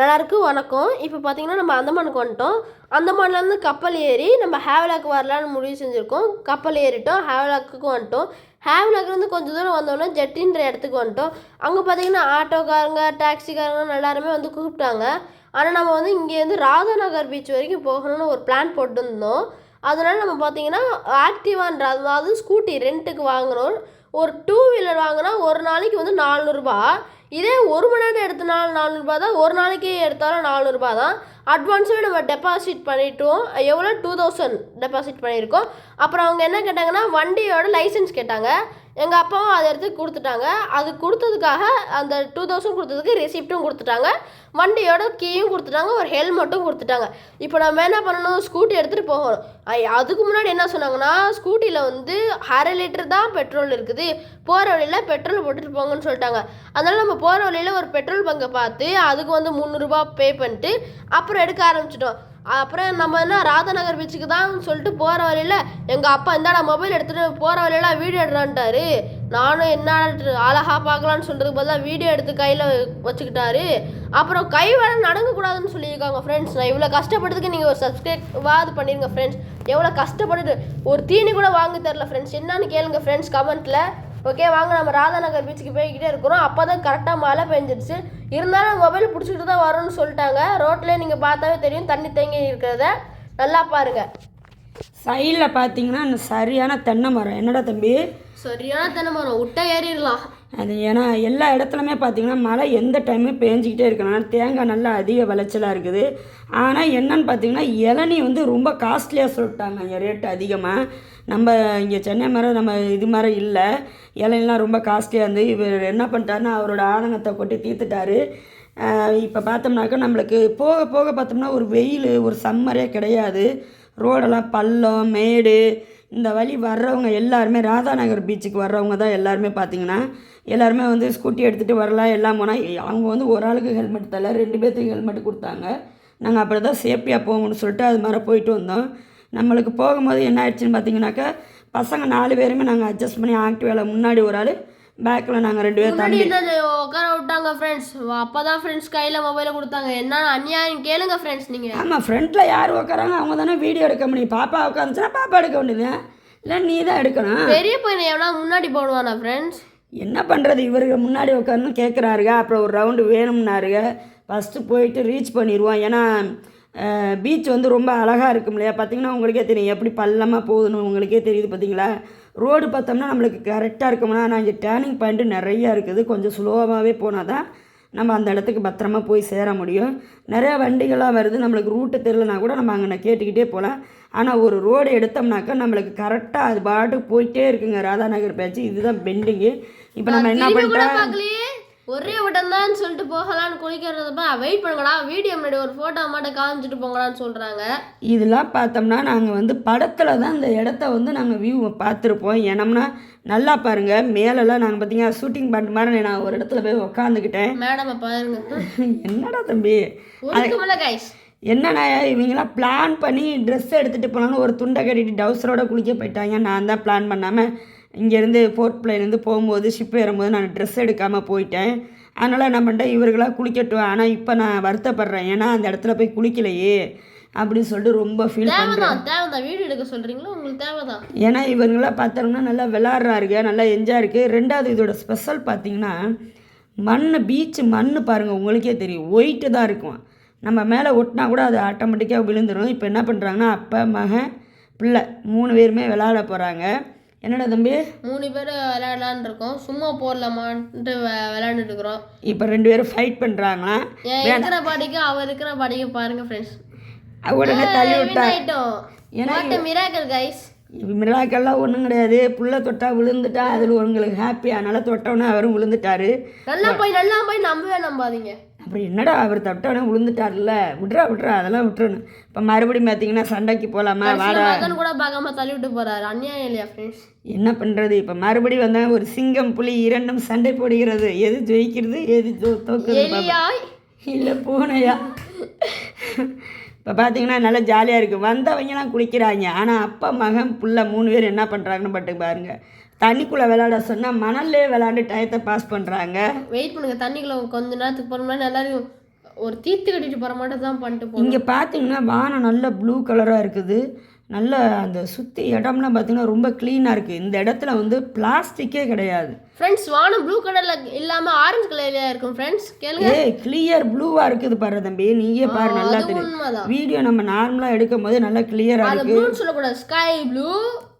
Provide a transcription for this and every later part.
எல்லாருக்கும் வணக்கம். இப்போ பார்த்தீங்கன்னா நம்ம அந்தமானுக்கு வந்துட்டோம். அந்தமான்லேருந்து கப்பல் ஏறி நம்ம ஹேவ்லாக் வரலான்னு முடிவு செஞ்சுருக்கோம். கப்பல் ஏறிட்டோம், ஹேவ்லாக்கு வந்துட்டோம். ஹேவ்லாக்லேருந்து கொஞ்சம் தூரம் வந்தோடனே ஜெட்டின்ற இடத்துக்கு வந்துட்டோம். அங்கே பார்த்தீங்கன்னா ஆட்டோக்காரங்க, டாக்ஸிக்காரங்க எல்லாருமே வந்து கூப்பிட்டாங்க. ஆனால் நம்ம வந்து இங்கேருந்து ராதாநகர் பீச் வரைக்கும் போகணும்னு ஒரு பிளான் போட்டுருந்தோம். அதனால் நம்ம பார்த்தீங்கன்னா ஆக்டிவான்ற அதாவது ஸ்கூட்டி ரெண்ட்டுக்கு வாங்கினோம். ஒரு 2 வீலர் வாங்கினா ஒரு நாளைக்கு வந்து 400 ரூபா. இதே 1 மணி நேரம் எடுத்தனாலும் 400 ரூபா தான், ஒரு நாளைக்கு எடுத்தாலும் 400 ரூபா தான். அட்வான்ஸாகவே நம்ம டெபாசிட் பண்ணிட்டோம். எவ்வளோ 2000 டெபாசிட் பண்ணியிருக்கோம். அப்புறம் அவங்க என்ன கேட்டாங்கன்னா வண்டியோட லைசன்ஸ் கேட்டாங்க. எங்கள் அப்பாவும் அதை எடுத்து கொடுத்துட்டாங்க. அது கொடுத்ததுக்காக அந்த 2000 கொடுத்ததுக்கு ரெசிப்ட்டும் கொடுத்துட்டாங்க, வண்டியோட கீயும் கொடுத்துட்டாங்க, ஒரு ஹெல்மெட்டும் கொடுத்துட்டாங்க. இப்போ நம்ம என்ன பண்ணணும், ஸ்கூட்டி எடுத்துகிட்டு போகணும். அதுக்கு முன்னாடி என்ன சொன்னாங்கன்னா ஸ்கூட்டியில் வந்து 1/2 லிட்டர் தான் பெட்ரோல் இருக்குது, போகிற வழியில் பெட்ரோல் போட்டுட்டு போங்கன்னு சொல்லிட்டாங்க. அதனால் நம்ம போகிற வழியில் ஒரு பெட்ரோல் பங்கை பார்த்து அதுக்கு வந்து 300 ரூபா பே பண்ணிட்டு அப்புறம் எடுக்க ஆரம்பிச்சிட்டோம். அப்புறம் நம்ம என்ன ராதாநகர் பீச்சுக்கு தான் சொல்லிட்டு போகிற வழியில் எங்கள் அப்பா இந்தாடா மொபைல் எடுத்துகிட்டு போகிற வழியெல்லாம் வீடியோ எடுறான்ட்டாரு. நானும் என்ன அழகாக பார்க்கலான்னு சொல்கிறதுக்கு பதிலாக வீடியோ எடுத்து கையில் வச்சுக்கிட்டாரு. அப்புறம் கை வேலை நடங்கக்கூடாதுன்னு சொல்லியிருக்காங்க ஃப்ரெண்ட்ஸ். நான் இவ்வளோ கஷ்டப்பட்டதுக்கு நீங்கள் ஒரு சப்ஸ்கிரைபாவது பண்ணிடுங்க ஃப்ரெண்ட்ஸ். எவ்வளோ கஷ்டப்பட்டுட்டு ஒரு தீனி கூட வாங்க தெரில ஃப்ரெண்ட்ஸ். என்னன்னு கேளுங்க ஃப்ரெண்ட்ஸ் கமெண்ட்டில். ஓகே, வாங்க நம்ம ராதாநகர் பீச்சுக்கு போய்கிட்டே இருக்கிறோம். அப்போ தான் கரெக்டாக மழை பெஞ்சிடுச்சு. இருந்தாலும் மொபைல் பிடிச்சிக்கிட்டு தான் வரும்னு சொல்லிட்டாங்க. ரோட்லேயே நீங்கள் பார்த்தாவே தெரியும் தண்ணி தேங்கி இருக்கிறத. நல்லா பாருங்கள். சைடில் பார்த்தீங்கன்னா சரியான தென்னை மரம். என்னடா தம்பி? சரியான தென்னை மரம், விட்டா ஏறிடலாம். அது ஏன்னா எல்லா இடத்துலையுமே பார்த்தீங்கன்னா மழை எந்த டைமும் பேஞ்சிக்கிட்டே இருக்கனால தேங்காய் நல்லா அதிக விளைச்சலாக இருக்குது. ஆனால் என்னன்னு பார்த்தீங்கன்னா இளநீ வந்து ரொம்ப காஸ்ட்லியாக சொல்லிட்டாங்க. இங்கே ரேட்டு அதிகமாக. நம்ம இங்கே சென்னை மரம் நம்ம இது மாதிரி இல்லை, இளநிலாம் ரொம்ப காஸ்ட்லியாக இருந்து இவர் என்ன பண்ணிட்டாருன்னா அவரோட ஆதங்கத்தை கொட்டி தீர்த்துட்டாரு. இப்போ பார்த்தோம்னாக்கா நம்மளுக்கு போக போக பார்த்தோம்னா ஒரு வெயில், ஒரு சம்மரே கிடையாது. ரோடெல்லாம் பள்ளம் மேடு. இந்த வழி வர்றவங்க எல்லாருமே ராதாநகர் பீச்சுக்கு வர்றவங்க தான் எல்லாருமே பார்த்திங்கன்னா எல்லாருமே வந்து ஸ்கூட்டி எடுத்துகிட்டு வரலாம். எல்லாம் போனால் அவங்க வந்து ஒரு ஆளுக்கு ஹெல்மெட் தரல, 2 பேர்த்துக்கு ஹெல்மெட் கொடுத்தாங்க. நாங்கள் அப்படி தான் சேஃப்டியாக போகணும்னு சொல்லிட்டு அது மாதிரி போயிட்டு வந்தோம். நம்மளுக்கு போகும்போது என்ன ஆயிடுச்சுன்னு பார்த்தீங்கன்னாக்கா பசங்க 4 பேருமே நாங்கள் அட்ஜஸ்ட் பண்ணி ஆக்டிவாவில் முன்னாடி ஒரு ஆள், பேக்கில் நாங்கள் 2 பேர் தம்பி உட்கார விட்டாங்க ஃப்ரெண்ட்ஸ். அப்போ தான் ஃப்ரெண்ட்ஸ் கையில் மொபைலை கொடுத்தாங்க. என்ன அநியாயம் கேளுங்க ஃப்ரெண்ட்ஸ். நீங்கள் ஆமாம், ஃப்ரண்ட்டில் யார் உட்காராங்க அவங்க தானே வீடியோ எடுக்க முடியும். பாப்பா உட்காந்துச்சுன்னா பாப்பா எடுக்க வேண்டியது, இல்லை நீ தான் எடுக்கணும். பெரிய பையனை எவ்வளோ முன்னாடி போடுவானா ஃப்ரெண்ட்ஸ்? என்ன பண்ணுறது, இவருக்கு முன்னாடி உட்காரணும் கேட்குறாருங்க. அப்புறம் ஒரு ரவுண்டு வேணும்னாருங்க. ஃபஸ்ட்டு போயிட்டு ரீச் பண்ணிடுவோம். ஏன்னா பீச் வந்து ரொம்ப அழகாக இருக்கும் இல்லையா. பார்த்திங்கன்னா உங்களுக்கே தெரியும் எப்படி பள்ளமாக போகுதுன்னு உங்களுக்கே தெரியுது. பார்த்திங்களா ரோடு பார்த்தோம்னா நம்மளுக்கு கரெக்டாக இருக்கும்னா, ஆனால் இங்கே டேர்னிங் பாயிண்ட்டு நிறையா இருக்குது. கொஞ்சம் ஸ்லோவாகவே போனால் தான் நம்ம அந்த இடத்துக்கு பத்திரமா போய் சேர முடியும். நிறையா வண்டிகள்லாம் வருது, நம்மளுக்கு ரூட்டு தெரியலனா கூட நம்ம அங்கே கேட்டுக்கிட்டே போகலாம். ஆனால் ஒரு ரோடு எடுத்தோம்னாக்கா நம்மளுக்கு கரெக்டாக அது பாட்டுக்கு போயிட்டே இருக்குங்க. ராதாநகர் பேச்சு இதுதான் பெண்டிங்கு. இப்போ நம்ம என்ன பண்ணுறோம், ஒரே வட்டம் தான் சொல்லிட்டு போகலான்னு குளிக்கிறதப்ப வெயிட் பண்ணுங்கடா, வீடியோ முன்னாடி ஒரு ஃபோட்டோ மட்டும் காமிச்சிட்டு போங்கடான்னு சொல்கிறாங்க. இதெல்லாம் பார்த்தோம்னா நாங்கள் வந்து படத்தில் தான் இந்த இடத்த வந்து நாங்கள் வியூ பார்த்துருப்போம். ஏனம்னா நல்லா பாருங்கள், மேலெல்லாம் நாங்கள் பார்த்தீங்கன்னா ஷூட்டிங் பாட்டு மாதிரி நான் ஒரு இடத்துல போய் உக்காந்துக்கிட்டேன். மேடம் பாருங்க. என்னடா தம்பி என்னண்ணா இவங்களாம் பிளான் பண்ணி ட்ரெஸ் எடுத்துகிட்டு போனாலும் ஒரு துண்டை கட்டிட்டு டவுசரோட குளிக்க போயிட்டாங்க. நான் தான் பிளான் பண்ணாமல் இங்கேருந்து போர்ட் பிளேலேருந்து போகும்போது ஷிப் ஏறும்போது நான் ட்ரெஸ் எடுக்காமல் போயிட்டேன். அதனால் என்ன பண்ணிட்டேன், இவர்களாக குளிக்கட்டும். ஆனால் இப்போ நான் வருத்தப்படுறேன், ஏன்னா அந்த இடத்துல போய் குளிக்கலையே அப்படின்னு சொல்லிட்டு ரொம்ப ஃபீல் பண்ணுறேன். தேவைதான் வீடியோ எடுக்க சொல்கிறீங்களா, உங்களுக்கு தேவைதான். ஏன்னா இவங்களாம் பார்த்தோம்னா நல்லா விளாட்றாருங்க, நல்லா என்ஜாய் இருக்குது. ரெண்டாவது இதோட ஸ்பெஷல் பார்த்திங்கன்னா மண், பீச்சு மண் பாருங்கள் உங்களுக்கே தெரியும், ஒயிட்டு தான் இருக்கும். நம்ம மேலே ஒட்டினா கூட அது ஆட்டோமேட்டிக்காக விழுந்துடும். இப்போ என்ன பண்ணுறாங்கன்னா அப்பா மகன் பிள்ளை 3 பேருமே விளாட போகிறாங்க. என்னடா தம்பி 3 பேர் விளையாடலான்னு இருக்கோம், சும்மா போடலாமான்ட்டு விளையாண்டுட்டு இருக்கிறோம். இப்போ 2 பேரும் ஃபைட் பண்ணுறாங்களா, இருக்கிற பாடிக்கு அவர் இருக்கிற பாடிக்கு பாருங்கள் ஃப்ரெண்ட்ஸ். உடனே தள்ளி விட்டாங்க. ஏன்னா மிராக்கல் கைஸ், மிராக்கல்லாம் ஒன்றும் கிடையாது. புள்ள தொட்டா விழுந்துட்டா அதில் உங்களுக்கு ஹாப்பி. அதனால் தொட்டவுடனே அவரும் விழுந்துட்டாரு. நல்லா போய் நம்பவே நம்பாதீங்க. அப்படி என்னடா அவர் தொட்டவுடனே விழுந்துட்டார்ல, விட்றா அதெல்லாம் விட்டுறணும். இப்போ மறுபடியும் பார்த்தீங்கன்னா சண்டைக்கு போகலாமா, வாடா கூட பார்க்காம தள்ளி விட்டு போகிறாரு. அநியாயம் இல்லையா ஃப்ரெண்ட்ஸ்? என்ன பண்ணுறது, இப்போ மறுபடியும் வந்தால் ஒரு சிங்கம் புலி 2ம் சண்டை போடுகிறது. எது ஜெயிக்கிறது எது தோக்குறது, இல்லை பூனையா? இப்போ பார்த்தீங்கன்னா நல்லா ஜாலியாக இருக்குது. வந்தவங்கலாம் குளிக்கிறாங்க. ஆனால் அப்பா மகன் புள்ள 3 பேர் என்ன பண்ணுறாங்கன்னு பட்டு பாருங்கள். தண்ணிக்குள்ளே விளையாட சொன்னால் மணல்லே விளையாண்டு டயத்தை பாஸ் பண்ணுறாங்க. வெயிட் பண்ணுங்கள், தண்ணிக்குள்ளே கொஞ்ச நேரத்துக்கு போகிறோம்னா எல்லாரும் ஒரு தீர்த்து கட்டிட்டு போகிற மட்டும் தான் பண்ணிட்டு போகணும். இங்கே பார்த்தீங்கன்னா வானம் நல்ல ப்ளூ கலராக இருக்குது. நல்ல அந்த சுற்றி இடம்லாம் பார்த்தீங்கன்னா ரொம்ப க்ளீனாக இருக்குது. இந்த இடத்துல வந்து பிளாஸ்டிக்கே கிடையாது. ஃப்ரெண்ட்ஸ் வானம் ப்ளூ கலரில் இல்லாமல் ஆரஞ்சு கலரில் இருக்கும் ஃப்ரெண்ட்ஸ். கேளுங்க. கிளியர் ப்ளூவாக இருக்குது பாரு தம்பி, நீயே பாரு, நல்லா தெரியும். உண்மைதான். வீடியோ நம்ம நார்மலாக எடுக்கும் போது நல்லா கிளியராக அது இருக்குது. ப்ளூன்னு சொல்லக்கூடாது, ஸ்கை ப்ளூ,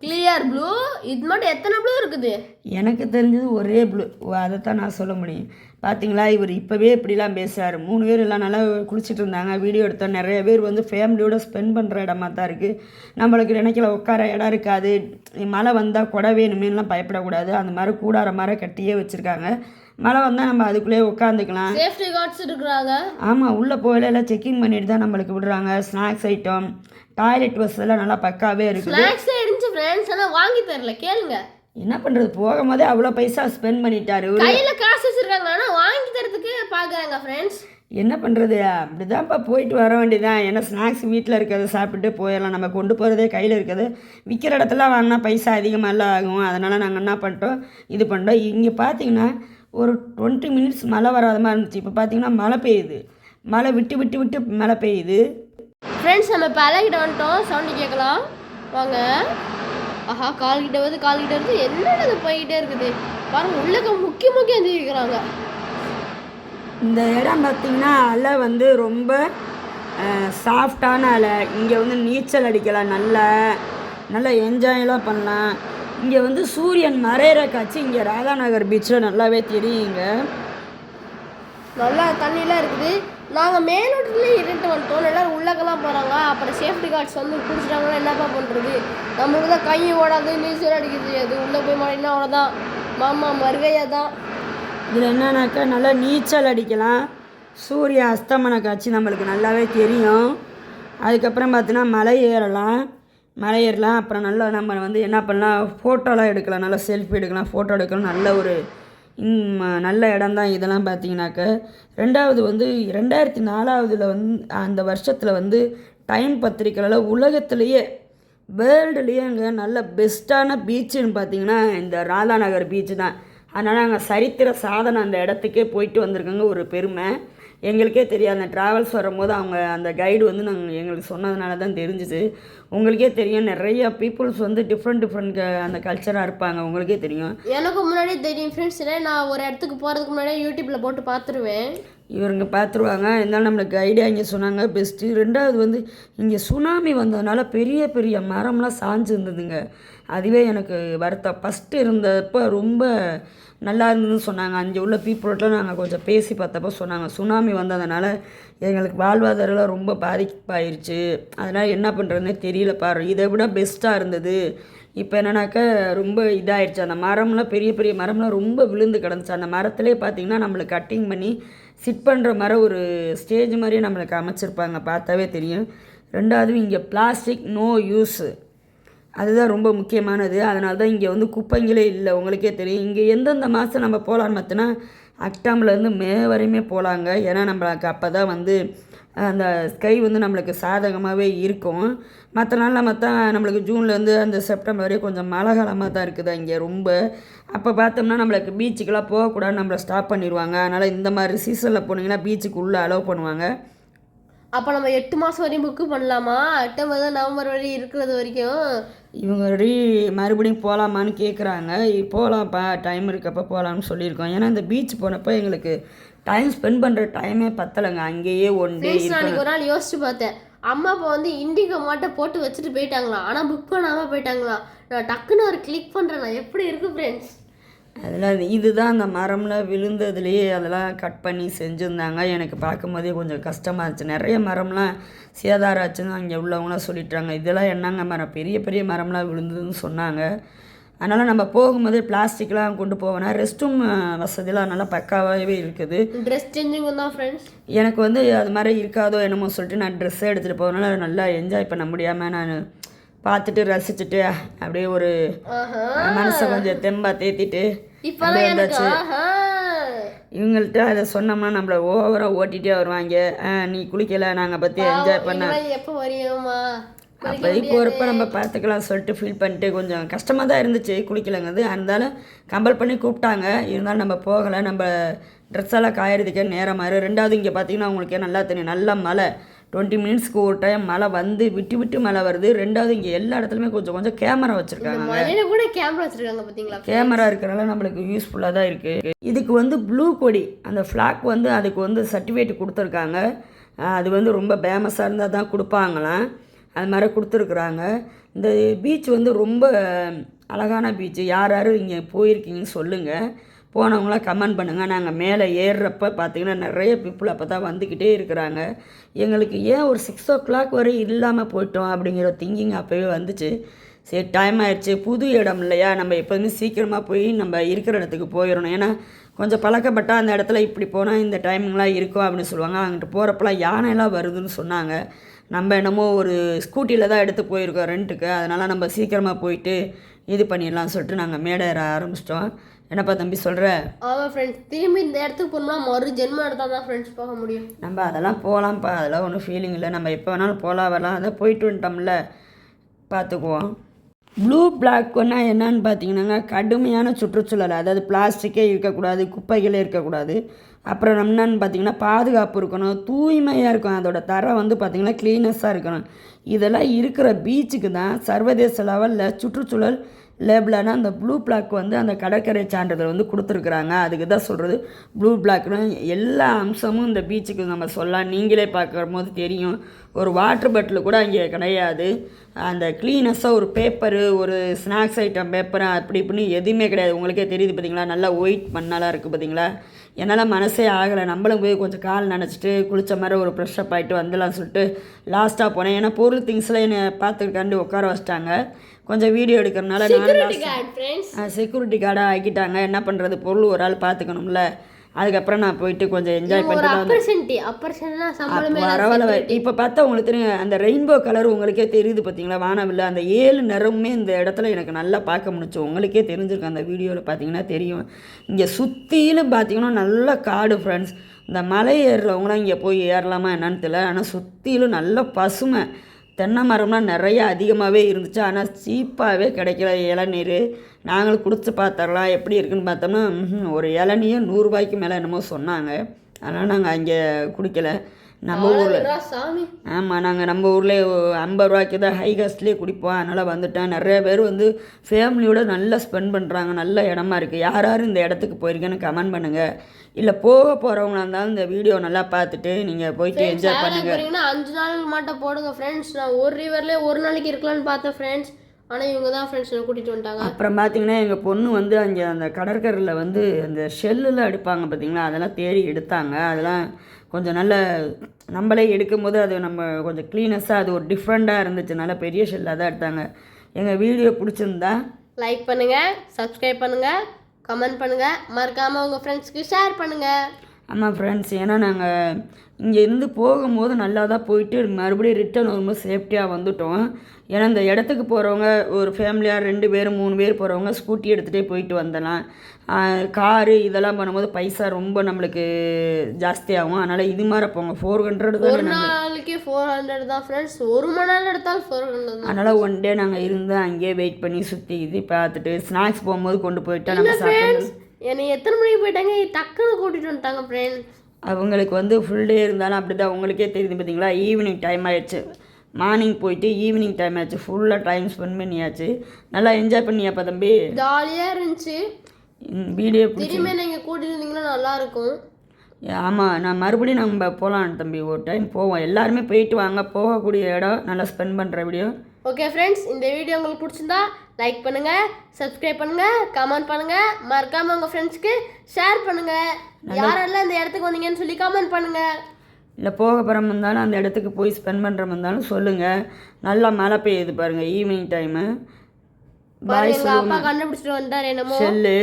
கிளியர் ப்ளூ, இது மட்டும் எத்தனை ப்ளூ இருக்குது? எனக்கு தெரிஞ்சது ஒரே ப்ளூ, அதைத்தான் நான் சொல்ல முடியும். பார்த்தீங்களா, இவர் இப்போவே இப்படிலாம் பேசுகிறார். 3 பேர் எல்லாம் நல்லா குளிச்சுட்டு இருந்தாங்க, வீடியோ எடுத்தோம். நிறைய பேர் வந்து ஃபேமிலியோடு ஸ்பெண்ட் பண்ணுற இடமா தான் இருக்குது. நம்மளுக்கு நினைக்கல உட்கார இடம் இருக்காது, மழை வந்தால் கொடை வேணுமேலாம் பயப்படக்கூடாது. அந்த மாதிரி கூடார மாதிரி கட்டியே வச்சுருக்காங்க. மழை வந்தால் நம்ம அதுக்குள்ளேயே உட்காந்துக்கலாம். சேஃப்டி கார்ட்ஸ் இருக்கிறாங்க. ஆமாம், உள்ளே போயில எல்லாம் செக்கிங் பண்ணிட்டு தான் நம்மளுக்கு விடுறாங்க. ஸ்நாக்ஸ் ஐட்டம், டாய்லெட் வசதிலாம் நல்லா பக்காவே இருக்குது. ஸ்நாக்ஸே இருந்துச்சு ஃப்ரெண்ட்ஸ், ஆனால் வாங்கி தரல. கேளுங்க. என்ன பண்ணுறது, போகும்போதே அவ்வளோ பைசா ஸ்பெண்ட் பண்ணிட்டாரு. கையில் காசு வச்சுருக்காங்க, ஆனால் வாங்கி தரதுக்கு பார்க்குறாங்க ஃப்ரெண்ட்ஸ். என்ன பண்ணுறது, அப்படி தான்ப்பா போயிட்டு வர வேண்டியதான். ஏன்னா ஸ்நாக்ஸ் வீட்டில் இருக்கிறத சாப்பிட்டுட்டு போயிடலாம். நம்ம கொண்டு போகிறதே கையில் இருக்கிறது. விற்கிற இடத்துல வாங்கினா பைசா அதிகமாக ஆகும். அதனால் நாங்கள் என்ன பண்ணிட்டோம், இது பண்ணிட்டோம். இங்கே பார்த்தீங்கன்னா ஒரு 20 மினிட்ஸ் மழை வராத மாதிரி இருந்துச்சு. இப்போ பார்த்தீங்கன்னா மழை பெய்யுது, மழை விட்டு விட்டு விட்டு மழை பெய்யுது. ஃப்ரெண்ட்ஸ் நம்ம இப்போ அலைகிட்ட வந்துட்டோம், சவுண்டு கேட்கலாம் வாங்க. ஆஹா, கால்கிட்ட வருது என்னென்ன போய்கிட்டே இருக்குது பாருங்க. உள்ளக்க முக்கிய எழுந்திருக்கிறாங்க. இந்த இடம் பார்த்திங்கன்னா அலை வந்து ரொம்ப சாஃப்டான அலை. இங்கே வந்து நீச்சல் அடிக்கலாம், நல்லா என்ஜாயெலாம் பண்ணலாம். இங்கே வந்து சூரியன் மறையிற காட்சி இங்கே ராதாநகர் பீச்சில் நல்லாவே தெரியுங்க. நல்லா தண்ணிலாம் இருக்குது. நாங்கள் மேலோட்டத்துலேயே இருட்டு வந்துட்டோம். எல்லோரும் உள்ளக்கெல்லாம் போகிறாங்க. அப்புறம் சேஃப்டி கார்ட்ஸ் வந்து பிடிச்சிட்டாங்கன்னா என்னப்பா பண்ணுறது? நம்மளுக்கு தான் கை ஓடாது, நீச்சல் அடிக்க தெரியாது. உள்ளே போய் மாட்டினா அவ்வளோதான், மாமா மறுகையாக தான். இதில் என்னன்னாக்கா நல்லா நீச்சல் அடிக்கலாம். சூரிய அஸ்தமன காட்சி நம்மளுக்கு நல்லாவே தெரியும். அதுக்கப்புறம் பார்த்தீங்கன்னா மலை ஏறலாம். அப்புறம் நல்லா நம்ம வந்து என்ன பண்ணலாம், ஃபோட்டோலாம் எடுக்கலாம், நல்லா செல்ஃபி எடுக்கலாம், ஃபோட்டோ எடுக்கலாம். நல்ல ஒரு நல்ல இடம் தான் இதெல்லாம் பார்த்தீங்கன்னாக்க. ரெண்டாவது வந்து 2004 வந்து அந்த வருஷத்தில் வந்து டைம் பத்திரிக்கையில் உலகத்துலேயே வேர்ல்டுலேயே அங்கே நல்ல பெஸ்ட்டான பீச்சுன்னு பார்த்தீங்கன்னா இந்த ராதாநகர் பீச்சு தான். அதனால் அங்கே சரித்திர சாதனை அந்த இடத்துக்கே போயிட்டு வந்திருக்காங்க. ஒரு பெருமை எங்களுக்கே தெரியாது. அந்த ட்ராவல்ஸ் வரும்போது அவங்க அந்த கைடு வந்து எங்களுக்கு சொன்னதுனால தான் தெரிஞ்சுது. உங்களுக்கே தெரியும், நிறைய பீப்புள்ஸ் வந்து டிஃப்ரெண்ட் அந்த கல்ச்சராக இருப்பாங்க. உங்களுக்கே தெரியும். எனக்கு முன்னாடியே தெரியும் ஃப்ரெண்ட்ஸ். நான் ஒரு இடத்துக்கு போகிறதுக்கு முன்னாடியே யூடியூப்பில் போட்டு பார்த்துருவேன். இவருங்க பார்த்துருவாங்க. இருந்தாலும் நம்மளுக்கு ஐடியா இங்கே சொன்னாங்க பெஸ்ட்டு. ரெண்டாவது வந்து இங்கே சுனாமி வந்ததுனால பெரிய மரம்லாம் சாஞ்சு இருந்ததுங்க. அதுவே எனக்கு வருத்தம். ஃபஸ்ட்டு இருந்தப்போ ரொம்ப நல்லா இருந்ததுன்னு சொன்னாங்க. அங்கே உள்ள பீப்புள்கிட்ட நாங்கள் கொஞ்சம் பேசி பார்த்தப்போ சொன்னாங்க, சுனாமி வந்ததுனால எங்களுக்கு வாழ்வாதாரம்லாம் ரொம்ப பாதிப்பாயிருச்சு, அதனால் என்ன பண்ணுறதுனே தெரியல பாரு. இதை விட பெஸ்ட்டாக இருந்தது. இப்போ என்னன்னாக்கா ரொம்ப இதாகிடுச்சு. அந்த மரம்லாம் பெரிய மரம்லாம் ரொம்ப விழுந்து கிடந்துச்சு. அந்த மரத்துலேயே பார்த்திங்கன்னா நம்மளுக்கு கட்டிங் பண்ணி சிட் பண்ணுற மாதிரி ஒரு ஸ்டேஜ் மாதிரியே நம்மளுக்கு அமைச்சிருப்பாங்க, பார்த்தாவே தெரியும். ரெண்டாவது இங்கே பிளாஸ்டிக் நோ யூஸு, அதுதான் ரொம்ப முக்கியமானது. அதனால தான் இங்கே வந்து குப்பைங்களே இல்லை. உங்களுக்கே தெரியும். இங்கே எந்தெந்த மாதம் நம்ம போகலான்னு பார்த்தோன்னா அக்டோபர்லேருந்து மே வரையுமே போகலாங்க. ஏன்னா நம்மளுக்கு அப்போ தான் வந்து அந்த ஸ்கை வந்து நம்மளுக்கு சாதகமாகவே இருக்கும். மற்ற நாளில் மற்ற நம்மளுக்கு ஜூன்லேருந்து அந்த செப்டம்பர் வரையும் கொஞ்சம் மழை காலமாக தான் இருக்குது இங்கே ரொம்ப. அப்போ பார்த்தோம்னா நம்மளுக்கு பீச்சுக்கெலாம் போகக்கூடாது, நம்மளை ஸ்டாப் பண்ணிடுவாங்க. அதனால் இந்த மாதிரி சீசனில் போனீங்கன்னா பீச்சுக்கு உள்ளே அலோவ் பண்ணுவாங்க. அப்போ நம்ம 8 மாதம் வரையும் புக்கு பண்ணலாமா? 8 நவம்பர் வரையும் இருக்கிறது வரைக்கும் இவங்க மறுபடியும் போகலாமான்னு கேட்குறாங்க. போகலாம்ப்பா, டைம் இருக்கப்போ போகலான்னு சொல்லியிருக்கோம். ஏன்னா இந்த பீச் போனப்போ எங்களுக்கு டைம் ஸ்பெண்ட் பண்ணுற டைமே பத்தலைங்க. அங்கேயே ஒன் டே. நான் ஒரு நாள் யோசிச்சு பார்த்தேன். அம்மா அப்பா வந்து இண்டிகோ மாட்டை போட்டு வச்சுட்டு போயிட்டாங்களாம், ஆனால் புக் பண்ணாமல் போயிட்டாங்களாம். நான் டக்குன்னு ஒரு கிளிக் பண்ணுறேன், எப்படி இருக்குது ஃப்ரெண்ட்ஸ்? அதில் இதுதான் அந்த மரம்லாம் விழுந்ததுலேயே அதெல்லாம் கட் பண்ணி செஞ்சுருந்தாங்க. எனக்கு பார்க்கும்போதே கொஞ்சம் கஷ்டமாக இருந்துச்சு. நிறைய மரம்லாம் சேதாரம் ஆச்சுன்னு அங்கே உள்ளவங்களாம் சொல்லிட்டாங்க. இதெல்லாம் என்னங்க மரம், பெரிய மரம்லாம் விழுந்ததுன்னு சொன்னாங்க. அதனால் நம்ம போகும்போது பிளாஸ்டிக்லாம் கொண்டு போவேனா. ரெஸ்ட்ரூம் வசதிலாம் நல்லா பக்காவாகவே இருக்குது. ட்ரெஸ் சேஞ்சிங் தான் ஃப்ரெண்ட்ஸ். எனக்கு வந்து அது மாதிரி இருக்காதோ என்னமோ சொல்லிட்டு நான் ட்ரெஸ்ஸை எடுத்துகிட்டு போகிறதுனால நல்லா என்ஜாய் பண்ண முடியாமல் நான் பார்த்துட்டு ரசிச்சுட்டு அப்படியே ஒரு மனசை கொஞ்சம் தெம்பா தேத்திட்டு வந்தாச்சு. இவங்கள்ட்ட அதை சொன்னோம்னா நம்மளை ஓவராக ஓட்டிகிட்டே வருவாங்க. நீ குளிக்கலை, நாங்கள் பற்றி என்ஜாய் பண்ண எப்போ வரையுமா அப்போதைக்கு போகிறப்ப நம்ம பார்த்துக்கலாம் சொல்லிட்டு ஃபீல் பண்ணிட்டு கொஞ்சம் கஷ்டமாக தான் இருந்துச்சு குளிக்கலைங்கிறது. இருந்தாலும் கம்பல் பண்ணி கூப்பிட்டாங்க. இருந்தாலும் நம்ம போகலை. நம்ம ட்ரெஸ் எல்லாம் காயறதுக்கே நேரமாக. ரெண்டாவது இங்கே பார்த்தீங்கன்னா உங்களுக்கே நல்லா தெரியும், நல்லா மழை 20 மினிட்ஸ்க்கு ஒரு டைம் மழை வந்து விட்டு விட்டு மழை வருது. ரெண்டாவது இங்கே எல்லா இடத்துலையுமே கொஞ்சம் கொஞ்சம் கேமரா வச்சுருக்காங்க. கூட கேமரா வச்சுருக்காங்க பார்த்தீங்களா? கேமரா இருக்கிறனால நம்மளுக்கு யூஸ்ஃபுல்லாக தான் இருக்குது. இதுக்கு வந்து ப்ளூ கொடி அந்த ஃப்ளாக் வந்து அதுக்கு வந்து சர்டிஃபிகேட் கொடுத்துருக்காங்க. அது வந்து ரொம்ப ஃபேமஸாக இருந்தால் தான் கொடுப்பாங்களாம், அது மாதிரி கொடுத்துருக்குறாங்க. இந்த பீச் வந்து ரொம்ப அழகான பீச்சு. யார் யார் இங்கே போயிருக்கீங்கன்னு சொல்லுங்கள், போனவங்களாம் கமெண்ட் பண்ணுங்கள். நாங்கள் மேலே ஏறுறப்ப பார்த்திங்கன்னா நிறைய பீப்புள் அப்போ தான் வந்துக்கிட்டே இருக்கிறாங்க. எங்களுக்கு ஏன் ஒரு 6 o'clock வரை இல்லாமல் போயிட்டோம் அப்படிங்கிற திங்கிங் அப்போவே வந்துச்சு. சரி டைம் ஆயிடுச்சு, புது இடம் இல்லையா, நம்ம எப்போதுமே சீக்கிரமாக போய் நம்ம இருக்கிற இடத்துக்கு போயிடணும். ஏன்னா கொஞ்சம் பழக்கப்பட்டால் அந்த இடத்துல இப்படி போனால் இந்த டைமிங்லாம் இருக்கும் அப்படின்னு சொல்லுவாங்க. அங்கிட்டு போகிறப்பெல்லாம் யானைலாம் வருதுன்னு சொன்னாங்க. நம்ம என்னமோ ஒரு ஸ்கூட்டியில் தான் எடுத்து போயிருக்கோம் ரெண்ட்டுக்கு, அதனால் நம்ம சீக்கிரமாக போயிட்டு இது பண்ணிடலாம் சொல்லிட்டு நாங்கள் மேடை ஏற ஆரம்பிச்சிட்டோம். என்னப்பா தம்பி சொல்கிற? ஆமாம் ஃப்ரெண்ட்ஸ், திரும்பி இந்த இடத்துக்கு போகணும்னா மறு ஜென்மம் எடுத்தால் தான் ஃப்ரெண்ட்ஸ் போக முடியும். நம்ம அதெல்லாம் போகலாம்ப்பா, அதெல்லாம் ஒன்றும் ஃபீலிங் இல்லை. நம்ம எப்போ வேணாலும் போகலாம் வரலாம், அதான் போயிட்டு வந்துட்டோம்ல, பார்த்துக்குவோம். ப்ளூ பிளாக்னா என்னன்னு பார்த்தீங்கன்னாங்க, கடுமையான சுற்றுச்சூழல். அதாவது பிளாஸ்டிக்கே இருக்கக்கூடாது, குப்பைகளே இருக்கக்கூடாது. அப்புறம் என்னன்னு பார்த்தீங்கன்னா பாதுகாப்பு இருக்கணும், தூய்மையாக இருக்கணும், அதோட தரம் வந்து பார்த்திங்கன்னா க்ளீனஸாக இருக்கணும். இதெல்லாம் இருக்கிற பீச்சுக்கு தான் சர்வதேச லெவலில் சுற்றுச்சூழல் லேபிளான அந்த ப்ளூ பிளாக் வந்து அந்த கடற்கரை சான்றிதழ் வந்து கொடுத்துருக்குறாங்க. அதுக்கு தான் சொல்கிறது ப்ளூ பிளாக்னு. எல்லா அம்சமும் இந்த பீச்சுக்கு நம்ம சொல்லலாம். நீங்களே பார்க்குற போது தெரியும், ஒரு வாட்டர் பாட்டில் கூட அங்கே கிடையாது. அந்த க்ளீனஸாக ஒரு பேப்பரு, ஒரு ஸ்நாக்ஸ் ஐட்டம் பேப்பரு அப்படி இப்படின்னு எதுவுமே கிடையாது. உங்களுக்கே தெரியுது பார்த்தீங்களா, நல்லா ஒயிட் மண்ணெல்லாம் இருக்குது பார்த்தீங்களா. என்னால் மனசே ஆகலை, நம்மளும் போய் கொஞ்சம் கால் நினச்சிட்டு குளித்த மாதிரி ஒரு ஃப்ரெஷ்ஷப் ஆகிட்டு வந்துடலாம் சொல்லிட்டு லாஸ்ட்டாக போனேன். ஏன்னா பொருள் திங்ஸ்லாம் என்னை பார்த்துக்கிட்டாண்டு உட்கார வச்சிட்டாங்க. கொஞ்சம் வீடியோ எடுக்கிறனால செக்யூரிட்டி கார்டாக ஆக்கிட்டாங்க. என்ன பண்ணுறது, பொருள் ஒரு ஆள் பார்த்துக்கணும்ல. அதுக்கப்புறம் நான் போயிட்டு கொஞ்சம் என்ஜாய் பண்ணிட்டு பரவாயில்ல. இப்போ பார்த்தா உங்களுக்கு தெரியும், அந்த ரெயின்போ கலர் உங்களுக்கே தெரியுது பார்த்தீங்களா, வானவில் அந்த 7 நிறமுமே இந்த இடத்துல எனக்கு நல்லா பார்க்க முடிச்சு. உங்களுக்கே தெரிஞ்சிருக்கு, அந்த வீடியோவில் பார்த்தீங்கன்னா தெரியும். இங்கே சுற்றிலும் பார்த்தீங்கன்னா நல்ல காடு ஃப்ரெண்ட்ஸ். இந்த மலை ஏறுறவங்களாம் இங்கே போய் ஏறலாமா என்னன்னு தெரியல. ஆனால் சுற்றிலும் நல்ல பசுமை, தென்னை மரம்லாம் நிறைய அதிகமாகவே இருந்துச்சு. ஆனால் சீப்பாகவே கிடைக்கல இளநீர். நாங்களும் குடிச்சு பார்த்துடலாம் எப்படி இருக்குன்னு பார்த்தோம்னா ஒரு இளநியும் 100 ரூபாய்க்கு மேலே என்னமோ சொன்னாங்க. அதனால் நாங்கள் அங்கே குடிக்கலை. நம்ம ஊரில் ஆமாம், நாங்கள் நம்ம ஊரில் 50 ரூபாய்க்கு தான் ஹை காஸ்ட்லேயே குடிப்போம். அதனால் வந்துட்டேன். நிறைய பேர் வந்து ஃபேமிலியோடு நல்லா ஸ்பெண்ட் பண்ணுறாங்க, நல்ல இடமா இருக்குது. யார் யார் இந்த இடத்துக்கு போயிருக்கேன்னு கமெண்ட் பண்ணுங்கள். இல்லை போக போகிறவங்களா இருந்தாலும் இந்த வீடியோ நல்லா பார்த்துட்டு நீங்கள் போயிட்டு என்ஜாய் பண்ணுங்கள். 5 நாளுக்கு மட்டும் போடுங்க ஃப்ரெண்ட்ஸ். நான் ஒரு ரிவர்லேயே ஒரு நாளைக்கு இருக்கலான்னு பார்த்தேன் ஃப்ரெண்ட்ஸ். ஆனால் இவங்க தான் ஃப்ரெண்ட்ஸ் கூட்டிகிட்டு வந்துட்டாங்க. அப்புறம் பார்த்தீங்கன்னா எங்கள் பொண்ணு வந்து அங்கே அந்த கடற்கரையில் வந்து அந்த ஷெல்லில் எடுப்பாங்க பார்த்தீங்களா, அதெல்லாம் தேடி எடுத்தாங்க. அதெல்லாம் கொஞ்சம் நல்ல நம்மளே எடுக்கும்போது அது நம்ம கொஞ்சம் க்ளீனஸாக அது ஒரு டிஃப்ரெண்ட்டாக இருந்துச்சு. நல்ல பெரிய ஷெல்லாக தான் எடுத்தாங்க. எங்கள் வீடியோ பிடிச்சிருந்தா லைக் பண்ணுங்கள், சப்ஸ்கிரைப் பண்ணுங்கள், கமெண்ட் பண்ணுங்கள், மறக்காமல் உங்கள் ஃப்ரெண்ட்ஸ்க்கு ஷேர் பண்ணுங்கள். ஆமாம் ஃப்ரெண்ட்ஸ், ஏன்னா நாங்கள் இங்கே இருந்து போகும்போது நல்லா தான் போயிட்டு மறுபடியும் ரிட்டர்ன் வரும்போது சேஃப்டியாக வந்துட்டோம். ஏன்னா இந்த இடத்துக்கு போகிறவங்க ஒரு ஃபேமிலியாக 2 பேர் 3 பேர் போகிறவங்க ஸ்கூட்டி எடுத்துகிட்டே போயிட்டு வந்துடலாம். காரு இதெல்லாம் பண்ணும்போது பைசா ரொம்ப நம்மளுக்கு ஜாஸ்தியாகும். அதனால் இது மாதிரி போங்க. 400 தான். ஒரு நாளைக்கு 400 தான் ஃப்ரெண்ட்ஸ். 1 மணி நேரம் எடுத்தாலும் 400 தான். அதனால் ஒன் டே நாங்கள் இருந்து அங்கேயே வெயிட் பண்ணி சுற்றி இது பார்த்துட்டு ஸ்நாக்ஸ் போகும்போது கொண்டு போயிட்டா நம்ம சாப்பிட்டு. என்னை எத்தனை மணிக்கு போயிட்டாங்க, டக்குன்னு கூட்டிகிட்டு வந்துட்டாங்க ஃப்ரெண்ட்ஸ். அவங்களுக்கு வந்து ஃபுல் டே இருந்தாலும் அப்படி தான். உங்களுக்கே தெரியுது பார்த்தீங்களா, ஈவினிங் டைம் ஆயிடுச்சு. மார்னிங் போயிட்டு ஈவினிங் டைம் ஆச்சு. ஃபுல்லாக டைம் ஸ்பெண்ட் பண்ணியாச்சு. நல்லா என்ஜாய் பண்ணியாப்பா தம்பி? ஜாலியாக இருந்துச்சு. வீடியோ திரும்பி நீங்கள் கூட்டிகிட்டு வந்தீங்கன்னா நல்லாயிருக்கும். ஆமாம், நான் மறுபடியும் நம்ம போகலாம் தம்பி, ஒரு டைம் போவோம். எல்லாருமே போயிட்டு வாங்க, போகக்கூடிய இடம், நல்லா ஸ்பெண்ட் பண்ணுற வீடியோ. ஓகே ஃப்ரெண்ட்ஸ், இந்த வீடியோ உங்களுக்கு பிடிச்சிருந்தா லைக் பண்ணுங்கள், சப்ஸ்கிரைப் பண்ணுங்கள், கமெண்ட் பண்ணுங்கள், மறக்காமல் உங்கள் ஃப்ரெண்ட்ஸ்க்கு ஷேர் பண்ணுங்கள். யாரெல்லாம் இந்த இடத்துக்கு வந்தீங்கன்னு சொல்லி கமெண்ட் பண்ணுங்கள். இல்லை போக போகிற இருந்தாலும் அந்த இடத்துக்கு போய் ஸ்பெண்ட் பண்ணுற இருந்தாலும் சொல்லுங்கள். நல்லா மழை பெய்யுது பாருங்கள் ஈவினிங் டைமு. அப்பா கண்டுபிடிச்சிட்டு வந்துட்டார் என்னமோ செல்லு